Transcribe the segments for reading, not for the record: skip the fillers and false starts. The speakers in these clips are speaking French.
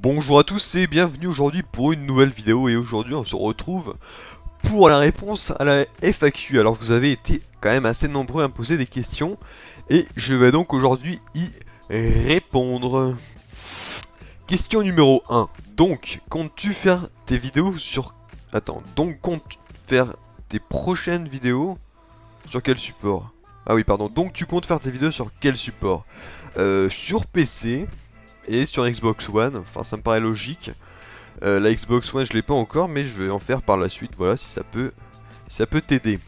Bonjour à tous et bienvenue aujourd'hui pour une nouvelle vidéo et aujourd'hui on se retrouve pour la réponse à la FAQ. Alors vous avez été quand même assez nombreux à me poser des questions et je vais donc aujourd'hui y répondre. Question numéro 1. Donc comptes-tu faire tes vidéos sur... Attends, donc comptes faire tes prochaines vidéos sur quel support? Ah oui pardon, donc tu comptes faire tes vidéos sur quel support? Sur PC et sur Xbox One, enfin ça me paraît logique. La Xbox One je l'ai pas encore mais je vais en faire par la suite, voilà si ça peut t'aider.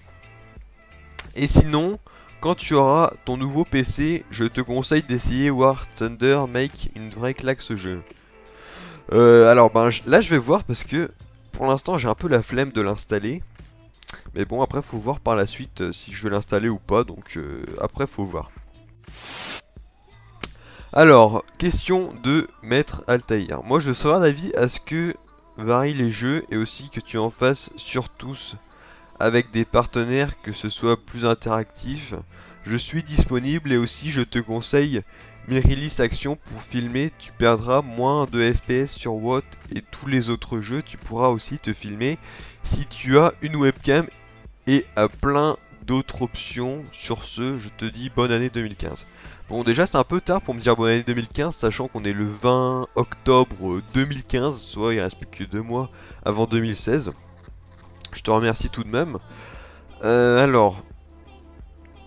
Et sinon, quand tu auras ton nouveau PC, je te conseille d'essayer War Thunder Make une vraie claque ce jeu. Alors ben là je vais voir parce que pour l'instant j'ai un peu la flemme de l'installer. Mais bon après faut voir par la suite si je vais l'installer ou pas, donc après faut voir. Alors, question de Maître Altaïr. Moi je serai d'avis à ce que varient les jeux et aussi que tu en fasses sur tous avec des partenaires, que ce soit plus interactif. Je suis disponible et aussi je te conseille Mirilis Action pour filmer. Tu perdras moins de FPS sur Watt et tous les autres jeux. Tu pourras aussi te filmer si tu as une webcam et à plein d'autres options. Sur ce, je te dis bonne année 2015. Bon déjà c'est un peu tard pour me dire bonne année 2015, sachant qu'on est le 20 octobre 2015, soit il reste plus que 2 mois avant 2016. Je te remercie tout de même. Alors,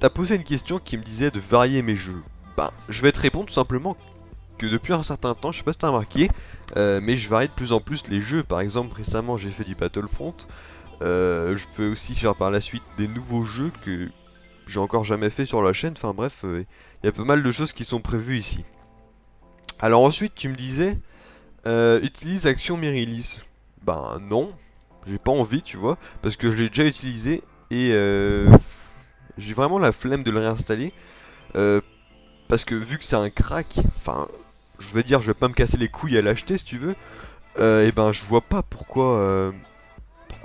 t'as posé une question qui me disait de varier mes jeux. Ben, je vais te répondre tout simplement que depuis un certain temps, je sais pas si t'as remarqué, mais je varie de plus en plus les jeux. Par exemple, récemment j'ai fait du Battlefront. Je peux aussi faire par la suite des nouveaux jeux que j'ai encore jamais fait sur la chaîne. Enfin bref, il y a pas mal de choses qui sont prévues ici. Alors ensuite, tu me disais, utilise Action Mirilis. Ben non, j'ai pas envie, tu vois, parce que je l'ai déjà utilisé et j'ai vraiment la flemme de le réinstaller. euh, Parce que vu que c'est un crack, enfin, je vais dire, je vais pas me casser les couilles à l'acheter si tu veux. Et ben, je vois pas pourquoi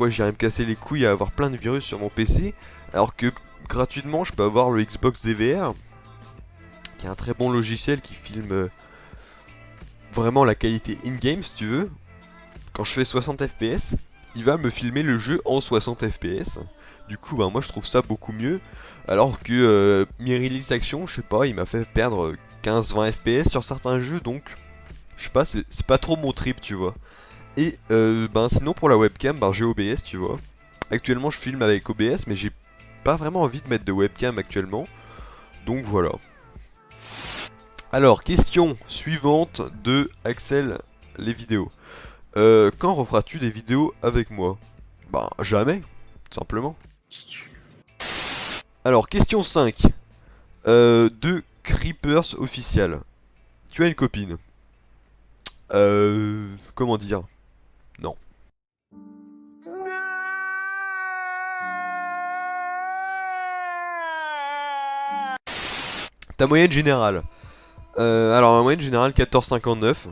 j'irais me casser les couilles à avoir plein de virus sur mon PC, alors que gratuitement, je peux avoir le Xbox DVR, qui est un très bon logiciel qui filme vraiment la qualité in-game si tu veux. Quand je fais 60 FPS, il va me filmer le jeu en 60 FPS. Du coup, ben, moi je trouve ça beaucoup mieux. Alors que Mirilis Action, je sais pas, il m'a fait perdre 15-20 FPS sur certains jeux, donc je sais pas, c'est pas trop mon trip, tu vois. Et ben sinon pour la webcam, ben, j'ai OBS, tu vois. Actuellement je filme avec OBS, mais j'ai pas vraiment envie de mettre de webcam actuellement. Donc voilà. Alors, question suivante de Axel, les vidéos. Quand referas-tu des vidéos avec moi? Ben, jamais, tout simplement. Alors, question 5. De Creepers official. Tu as une copine. Comment dire? Non. Ta moyenne générale. Alors, ma moyenne générale 14,59.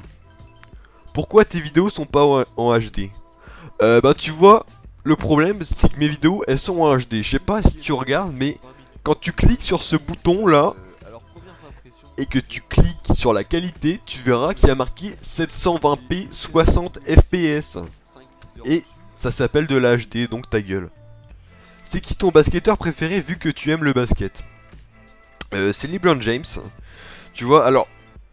Pourquoi tes vidéos sont pas en HD? Bah tu vois, le problème c'est que mes vidéos elles sont en HD. Je sais pas si tu regardes, mais quand tu cliques sur ce bouton là et que tu cliques sur la qualité, tu verras qu'il y a marqué 720p 60 fps. Et ça s'appelle de la HD, donc ta gueule. C'est qui ton basketteur préféré vu que tu aimes le basket? C'est LeBron James. Tu vois, alors,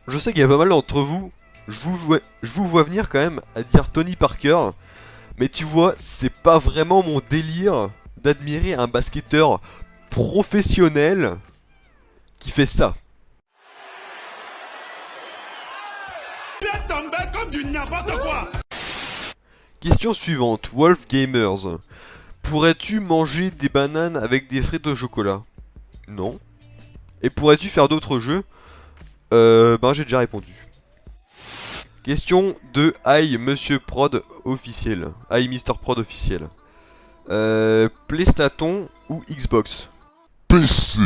je sais qu'il y a pas mal d'entre vous, je vous vois venir quand même à dire Tony Parker. Mais tu vois, c'est pas vraiment mon délire d'admirer un basketteur professionnel qui fait ça. Comme du n'importe quoi. Question suivante, Wolf Gamers. Pourrais-tu manger des bananes avec des frites au chocolat? Non. Et pourrais-tu faire d'autres jeux? Ben j'ai déjà répondu. Question de Hi Monsieur Prod officiel. Hi Mister Prod officiel. PlayStation ou Xbox? PC.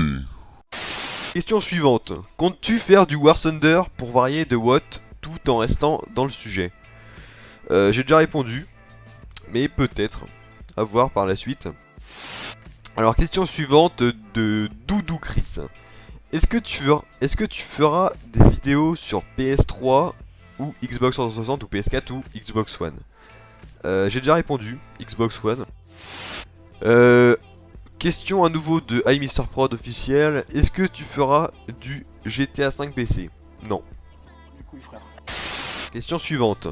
Question suivante. Comptes-tu faire du War Thunder pour varier de Watt tout en restant dans le sujet? J'ai déjà répondu, mais peut-être. À voir par la suite. Alors, question suivante de Doudou Chris. Est-ce que tu feras des vidéos sur PS3 ou Xbox 360 ou PS4 ou Xbox One. J'ai déjà répondu, Xbox One. Question à nouveau de iMrProd officiel. Est-ce que tu feras du GTA 5 PC? Non. Du coup, frère. Question suivante.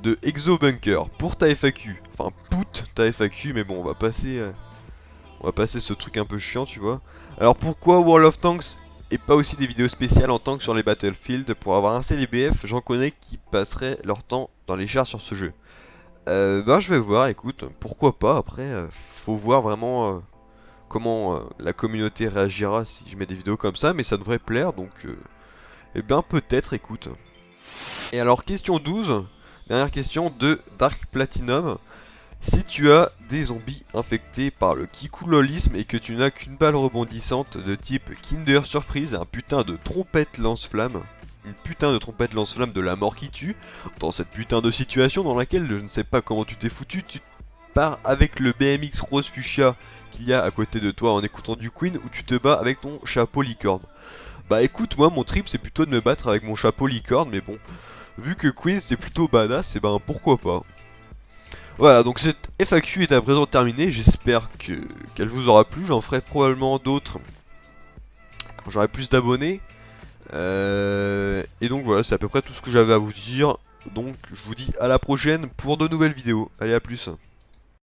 De ExoBunker. Pour ta FAQ. Enfin, put ta FAQ, mais bon, on va passer ce truc un peu chiant, tu vois. Alors pourquoi World of Tanks et pas aussi des vidéos spéciales en tank sur les Battlefield? Pour avoir un CLBF, j'en connais qui passeraient leur temps dans les chars sur ce jeu. Bah je vais voir, écoute, pourquoi pas, après, faut voir vraiment comment la communauté réagira si je mets des vidéos comme ça, mais ça devrait plaire, donc, eh bien peut-être, écoute. Et alors, question 12, dernière question de Dark Platinum. Si tu as des zombies infectés par le kikulolisme et que tu n'as qu'une balle rebondissante de type Kinder Surprise, un putain de trompette lance-flamme, une putain de trompette lance-flamme de la mort qui tue, dans cette putain de situation dans laquelle je ne sais pas comment tu t'es foutu, tu pars avec le BMX rose fuchsia qu'il y a à côté de toi en écoutant du Queen ou tu te bats avec ton chapeau licorne. Bah écoute, moi mon trip c'est plutôt de me battre avec mon chapeau licorne, mais bon, vu que Queen c'est plutôt badass, et ben pourquoi pas. Voilà, donc cette FAQ est à présent terminée, j'espère qu'elle vous aura plu, j'en ferai probablement d'autres quand j'aurai plus d'abonnés. Et donc voilà, c'est à peu près tout ce que j'avais à vous dire, donc je vous dis à la prochaine pour de nouvelles vidéos, allez à plus.